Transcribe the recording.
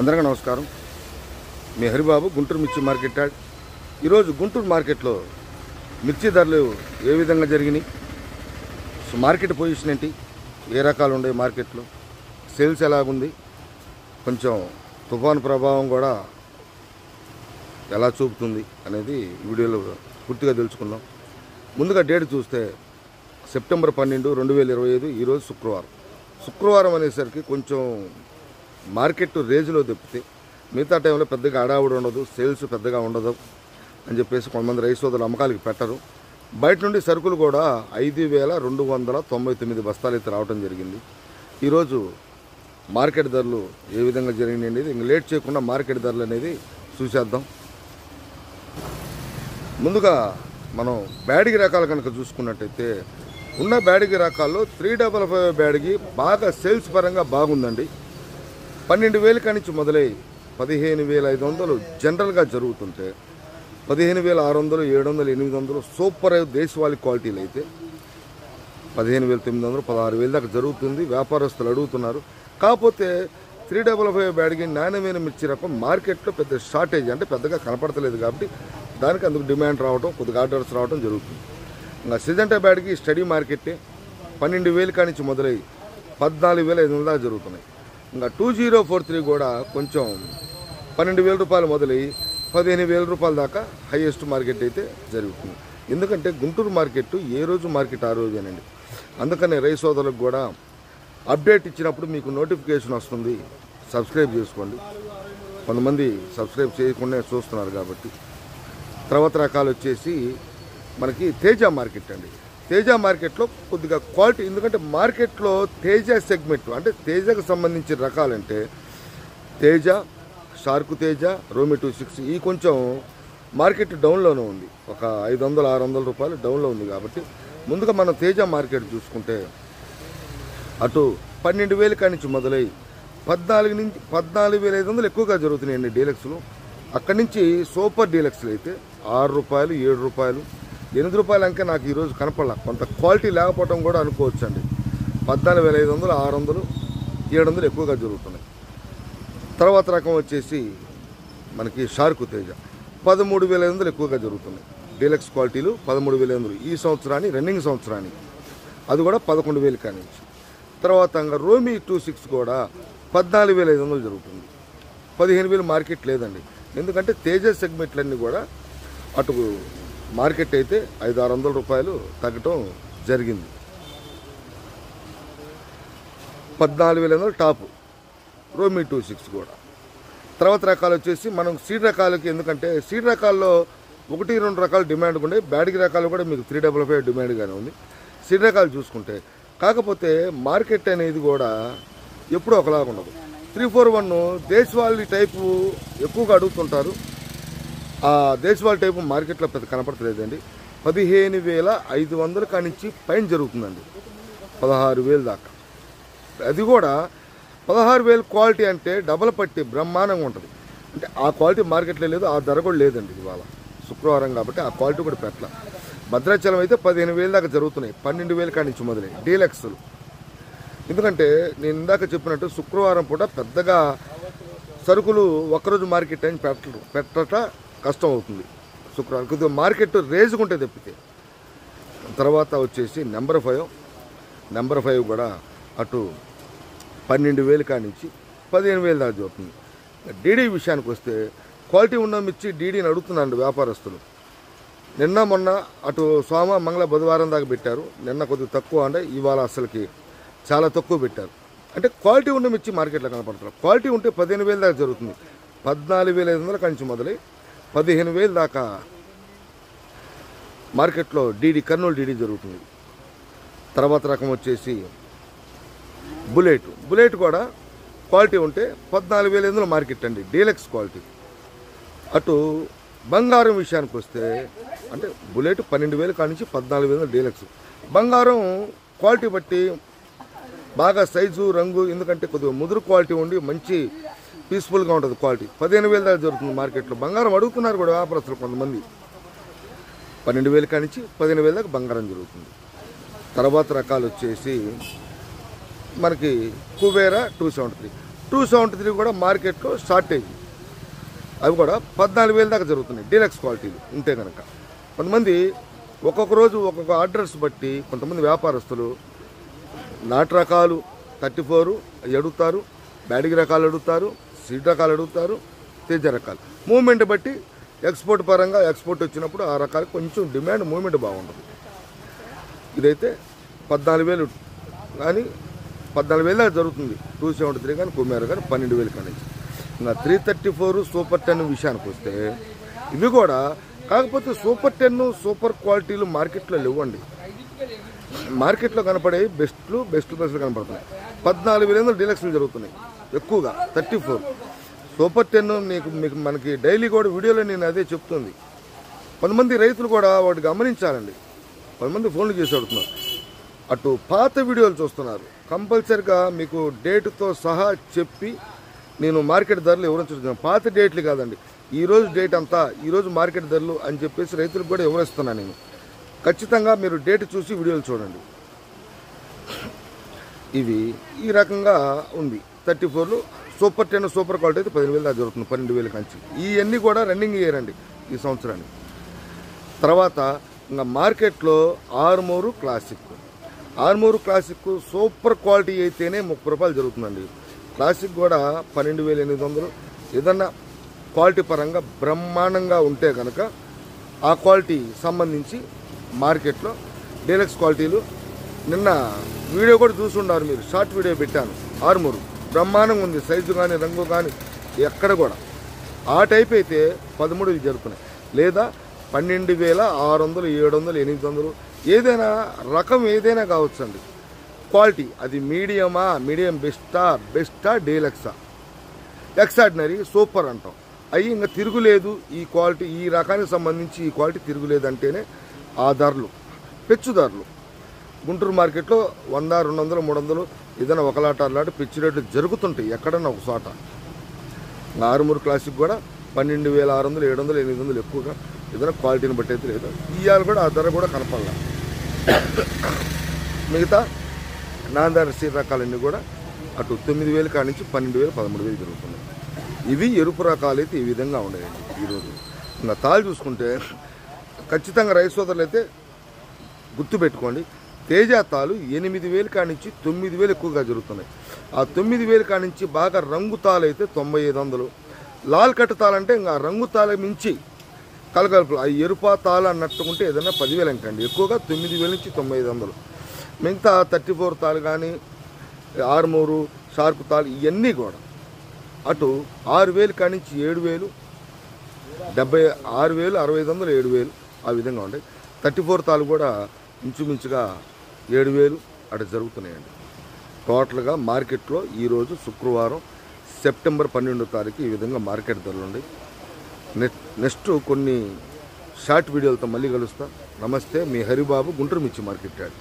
అందరికీ నమస్కారం. మీ హరిబాబు, గుంటూరు మిర్చి మార్కెట్ యార్డ్. ఈరోజు గుంటూరు మార్కెట్లో మిర్చి ధరలు ఏ విధంగా జరిగినాయి, మార్కెట్ పొజిషన్ ఏంటి, ఏ రకాలు ఉన్నాయి, మార్కెట్లో సేల్స్ ఎలాగుంది, కొంచెం తుఫాను ప్రభావం కూడా ఎలా చూపుతుంది అనేది వీడియోలో పూర్తిగా తెలుసుకుందాం. ముందుగా డేట్ చూస్తే సెప్టెంబర్ 12, 2025 ఈరోజు శుక్రవారం అనేసరికి కొంచెం మార్కెట్ రేంజ్లో తప్పితే మిగతా టైంలో పెద్దగా అడావుడు ఉండదు, సేల్స్ పెద్దగా ఉండదు అని చెప్పేసి కొంతమంది రైతు సోదరులు అమ్మకాలకి పెట్టరు. బయట నుండి సరుకులు కూడా 5,299 బస్తాలు అయితే రావడం జరిగింది. ఈరోజు మార్కెట్ ధరలు ఏ విధంగా జరిగినాయి అనేది ఇంక లేట్ చేయకుండా మార్కెట్ ధరలు అనేది చూసేద్దాం. ముందుగా మనం బ్యాడిగి రకాలు కనుక చూసుకున్నట్టయితే ఉన్న బ్యాడిగి రకాల్లో 355 బ్యాడిగి బాగా సేల్స్ పరంగా బాగుందండి. 12,000 కానించి మొదలై 15,500 జనరల్గా జరుగుతుంటే 15,600, 700, 800 సూపర్ దేశవాళీ క్వాలిటీలు అయితే 15,900, 16,000 దాకా జరుగుతుంది. వ్యాపారస్తులు అడుగుతున్నారు. కాకపోతే 355 బ్యాడిగి నాణ్యమైన మిర్చి రకం మార్కెట్లో పెద్ద షార్టేజ్, అంటే పెద్దగా కనపడతలేదు కాబట్టి దానికి అందుకు డిమాండ్ రావడం, కొద్దిగా ఆర్డర్స్ రావడం జరుగుతుంది. ఇంకా సిజంటా బ్యాడిగి స్టడీ మార్కెట్టే 12,000 కానించి మొదలై 14,500 దాకా జరుగుతున్నాయి. ఇంకా 2043 కూడా కొంచెం 12,000 రూపాయలు మొదలై 15,000 రూపాయల దాకా హైయెస్ట్ మార్కెట్ అయితే జరుగుతుంది. ఎందుకంటే గుంటూరు మార్కెట్ ఏ రోజు మార్కెట్ ఆ రోజేనండి. అందుకనే రైతు సోదరులకు కూడా అప్డేట్ ఇచ్చినప్పుడు మీకు నోటిఫికేషన్ వస్తుంది, సబ్స్క్రైబ్ చేసుకోండి. కొంతమంది సబ్స్క్రైబ్ చేయకుండా చూస్తున్నారు కాబట్టి. తర్వాత రకాలు వచ్చేసి మనకి తేజ మార్కెట్ అండి. తేజ మార్కెట్లో కొద్దిగా క్వాలిటీ, ఎందుకంటే మార్కెట్లో తేజ సెగ్మెంట్ అంటే తేజకు సంబంధించిన రకాలంటే తేజ, షార్కు తేజ, రోమి 26 ఈ కొంచెం మార్కెట్ డౌన్లోనే ఉంది. ఒక 500, 600 రూపాయలు డౌన్లో ఉంది. కాబట్టి ముందుగా మనం తేజ మార్కెట్ చూసుకుంటే అటు 12,000 కానించి మొదలై 14,500 ఎక్కువగా జరుగుతున్నాయండి డీలక్స్లు. అక్కడి నుంచి సూపర్ డీలక్స్లు అయితే 6 రూపాయలు, 7 రూపాయలు, 8 రూపాయలు అంకే నాకు ఈరోజు కనపడాల. కొంత క్వాలిటీ లేకపోవడం కూడా అనుకోవచ్చు అండి. 14,500, 600, 700 ఎక్కువగా జరుగుతున్నాయి. తర్వాత రకం వచ్చేసి మనకి షార్కు తేజ 13,500 ఎక్కువగా జరుగుతున్నాయి. డీలక్స్ క్వాలిటీలు 13,500 ఈ సంవత్సరాన్ని, రన్నింగ్ సంవత్సరానికి అది కూడా 11,000 కానించి. తర్వాత ఇంకా రోమి 26 కూడా 14,500 జరుగుతుంది. 15,000 మార్కెట్ లేదండి. ఎందుకంటే తేజ సెగ్మెంట్లన్నీ కూడా అటు మార్కెట్ అయితే 500-600 రూపాయలు తగ్గటం జరిగింది. 14,500 టాప్ రోమి 26 కూడా. తర్వాత రకాలు వచ్చేసి మనం సీడ్ రకాలకి, ఎందుకంటే సీడ్ రకాల్లో 1-2 రకాలు డిమాండ్ ఉండే, బ్యాడిగి రకాలు కూడా మీకు 355 డిమాండ్గానే ఉంది సీడ్ రకాలు చూసుకుంటే. కాకపోతే మార్కెట్ అనేది కూడా ఎప్పుడూ ఒకలాగా ఉండదు. 341 దేశవాళీ టైపు ఎక్కువగా అడుగుతుంటారు. ఆ దేశవాళీ టైపు మార్కెట్లో పెద్ద కనపడతలేదండి. 15,500 కానించి పైన జరుగుతుందండి 16,000 దాకా. అది కూడా 16,000 క్వాలిటీ అంటే డబల్ పట్టి బ్రహ్మాండంగా ఉంటుంది. అంటే ఆ క్వాలిటీ మార్కెట్లో లేదు, ఆ ధర కూడా లేదండి ఇవాళ శుక్రవారం కాబట్టి ఆ క్వాలిటీ కూడా పెట్టాల. భద్రాచలం అయితే 15,000 దాకా జరుగుతున్నాయి. 12,000 కానించి మొదలై డీలక్స్లు. ఎందుకంటే నేను ఇందాక చెప్పినట్టు శుక్రవారం పూట పెద్దగా సరుకులు ఒక్కరోజు మార్కెట్ అని పెట్టట కష్టం అవుతుంది. శుక్రవారం కొద్దిగా మార్కెట్ రేజుకుంటే తప్పితే. తర్వాత వచ్చేసి నెంబర్ 5 కూడా అటు 12,000 కానించి 15,000 దాకా జరుగుతుంది. డీడీ విషయానికి వస్తే క్వాలిటీ ఉన్న మిర్చి డీడీని అడుగుతున్నాను వ్యాపారస్తులు. నిన్న మొన్న అటు సోమ, మంగళ, బుధవారం దాకా పెట్టారు. నిన్న కొద్దిగా తక్కువ అంటే ఇవాళ అసలుకి చాలా తక్కువ పెట్టారు. అంటే క్వాలిటీ ఉన్న మిర్చి మార్కెట్లో కనపడుతున్నారు. క్వాలిటీ ఉంటే 15,000 దాకా జరుగుతుంది. 14,500 కానించి మొదలై 15,000 దాకా మార్కెట్లో డీడీ, కర్నూలు డీడీ జరుగుతుంది. తర్వాత రకం వచ్చేసి బుల్లెట్ కూడా క్వాలిటీ ఉంటే 14,500 మార్కెట్ అండి, డీలక్స్ క్వాలిటీ. అటు బంగారం విషయానికి వస్తే అంటే బుల్లెట్ 12,000 కానించి 14,500 డీలక్స్. బంగారం క్వాలిటీ బట్టి బాగా సైజు, రంగు, ఎందుకంటే కొద్దిగా ముదురు క్వాలిటీ ఉండి మంచి పీస్ఫుల్గా ఉంటుంది క్వాలిటీ. 15,000 దాకా జరుగుతుంది మార్కెట్లో. బంగారం అడుగుతున్నారు కూడా వ్యాపారస్తులు కొంతమంది. 12,000 కానించి 15,000 దాకా బంగారం జరుగుతుంది. తర్వాత రకాలు వచ్చేసి మనకి కుబేరా 273 273 కూడా మార్కెట్లో షార్టేజ్. అవి కూడా 14,000 దాకా జరుగుతున్నాయి డీలక్స్ క్వాలిటీలు ఉంటే కనుక. కొంతమంది ఒక్కొక్క రోజు ఒక్కొక్క ఆర్డర్స్ బట్టి కొంతమంది వ్యాపారస్తులు నాటు రకాలు 34 అడుగుతారు, బ్యాడిగి రకాలు అడుగుతారు, సీడ్ రకాలు అడుగుతారు, తేజ రకాలు. మూవ్మెంట్ బట్టి ఎక్స్పోర్ట్ పరంగా ఎక్స్పోర్ట్ వచ్చినప్పుడు ఆ రకాలు కొంచెం డిమాండ్ మూవ్మెంట్ బాగుంటుంది. ఇదైతే 14,000 కానీ 14,000 దాకా జరుగుతుంది. 273 కానీ కుమేర కానీ 12,000 కానీ. ఇంకా 334 సూపర్ 10 విషయానికి వస్తే ఇవి కూడా కాకపోతే సూపర్ 10 సూపర్ క్వాలిటీలు మార్కెట్లో లేవండి. మార్కెట్లో కనపడే బెస్ట్లు కనపడుతున్నాయి. 14,000 డీలక్స్లు జరుగుతున్నాయి ఎక్కువగా. 34 సూపర్ 10 మీకు మనకి డైలీ కూడా వీడియోలో నేను అదే చెప్తుంది. కొంతమంది రైతులు కూడా వాటి గమనించాలండి. కొంతమంది ఫోన్లు చేసి అడుగుతున్నారు, అటు పాత వీడియోలు చూస్తున్నారు. కంపల్సరిగా మీకు డేటుతో సహా చెప్పి నేను మార్కెట్ ధరలు వివరించుతున్నాను. పాత డేట్లు కాదండి, ఈరోజు డేట్ అంతా, ఈరోజు మార్కెట్ ధరలు అని చెప్పేసి రైతులకు కూడా వివరిస్తున్నాను నేను. ఖచ్చితంగా మీరు డేట్ చూసి వీడియోలు చూడండి. ఇవి ఈ రకంగా ఉంది. 34లో సూపర్ 10 సూపర్ క్వాలిటీ అయితే 10,000 దాకా జరుగుతుంది, 12,000 కంచి. ఇవన్నీ కూడా రన్నింగ్ ఇయర్ అండి ఈ సంవత్సరానికి. తర్వాత ఇంకా మార్కెట్లో ఆర్మూరు క్లాసిక్ సూపర్ క్వాలిటీ అయితేనే 30 రూపాయలు జరుగుతుందండి. క్లాసిక్ కూడా 12,800. ఏదన్నా క్వాలిటీ పరంగా బ్రహ్మాండంగా ఉంటే కనుక ఆ క్వాలిటీ సంబంధించి మార్కెట్లో డీలక్స్ క్వాలిటీలు నిన్న వీడియో కూడా చూసుండారు మీరు, షార్ట్ వీడియో పెట్టాను. ఆర్మూరు బ్రహ్మాండంగా ఉంది, సైజు కానీ రంగు కానీ ఎక్కడ కూడా. ఆ టైప్ అయితే 13 జరుగుతున్నాయి, లేదా 12,600, 700, 800 ఏదైనా రకం ఏదైనా కావచ్చండి. క్వాలిటీ అది మీడియం బెస్టా డీలక్సా, ఎక్స్ట్రాడినరీ, సూపర్ అంటాం. అవి ఇంకా తిరుగులేదు. ఈ క్వాలిటీ ఈ రకానికి సంబంధించి ఈ క్వాలిటీ తిరుగులేదు అంటేనే ఆ ధరలు పెచ్చు ధరలు. గుంటూరు మార్కెట్లో 100, 200, 300 ఏదైనా ఒకలాట అట్లాంటి పిచ్చి రేట్లు జరుగుతుంటాయి ఎక్కడన్నా ఒక చోట. ఆర్మూరు క్లాసిక్ కూడా 12,600, 700, 800 ఎక్కువగా ఏదైనా క్వాలిటీని బట్టి అయితే లేదు. ఇవాళ కూడా ఆ ధర కూడా కనపడాల. మిగతా నాందార సీడ్ రకాలన్నీ కూడా అటు 9,000 కాడి నుంచి 12,000, 13,000 జరుగుతున్నాయి. ఇవి ఎరుపు రకాలు అయితే ఈ విధంగా ఉన్నాయండి ఈరోజు. ఇంకా తాళ్ళు చూసుకుంటే ఖచ్చితంగా రైతు సోదరులు అయితే గుర్తుపెట్టుకోండి, తేజ తాలు 8,000 కాడి నుంచి 9,000 ఎక్కువగా జరుగుతున్నాయి. ఆ 9,000 కాడి నుంచి బాగా రంగు తాలు అయితే 9,500. లాల్ కట్టు తాలంటే ఇంకా రంగు తాళ మించి కలగలుపులు ఆ ఎరుపా తాళ అన్నట్టుకుంటే ఏదైనా 10,000 అంకండి. ఎక్కువగా 9,000 నుంచి 9,500. మిగతా 34 తాలు కానీ ఆర్మూరు షార్ప్ తాలు ఇవన్నీ కూడా అటు 6,000 కాడి నుంచి 7,000, 76,000, 6,500, 7,000 ఆ విధంగా ఉంటాయి. 34 తాలు కూడా ఇంచుమించుగా 7,000 అటు జరుగుతున్నాయండి. టోటల్గా మార్కెట్లో ఈరోజు శుక్రవారం సెప్టెంబర్ 12వ తారీఖు ఈ విధంగా మార్కెట్ ధరలు ఉన్నాయి. నెక్స్ట్ కొన్ని షార్ట్ వీడియోలతో మళ్ళీ కలుస్తా. నమస్తే, మీ హరిబాబు, గుంటూరు మిర్చి మార్కెట్ యార్డ్.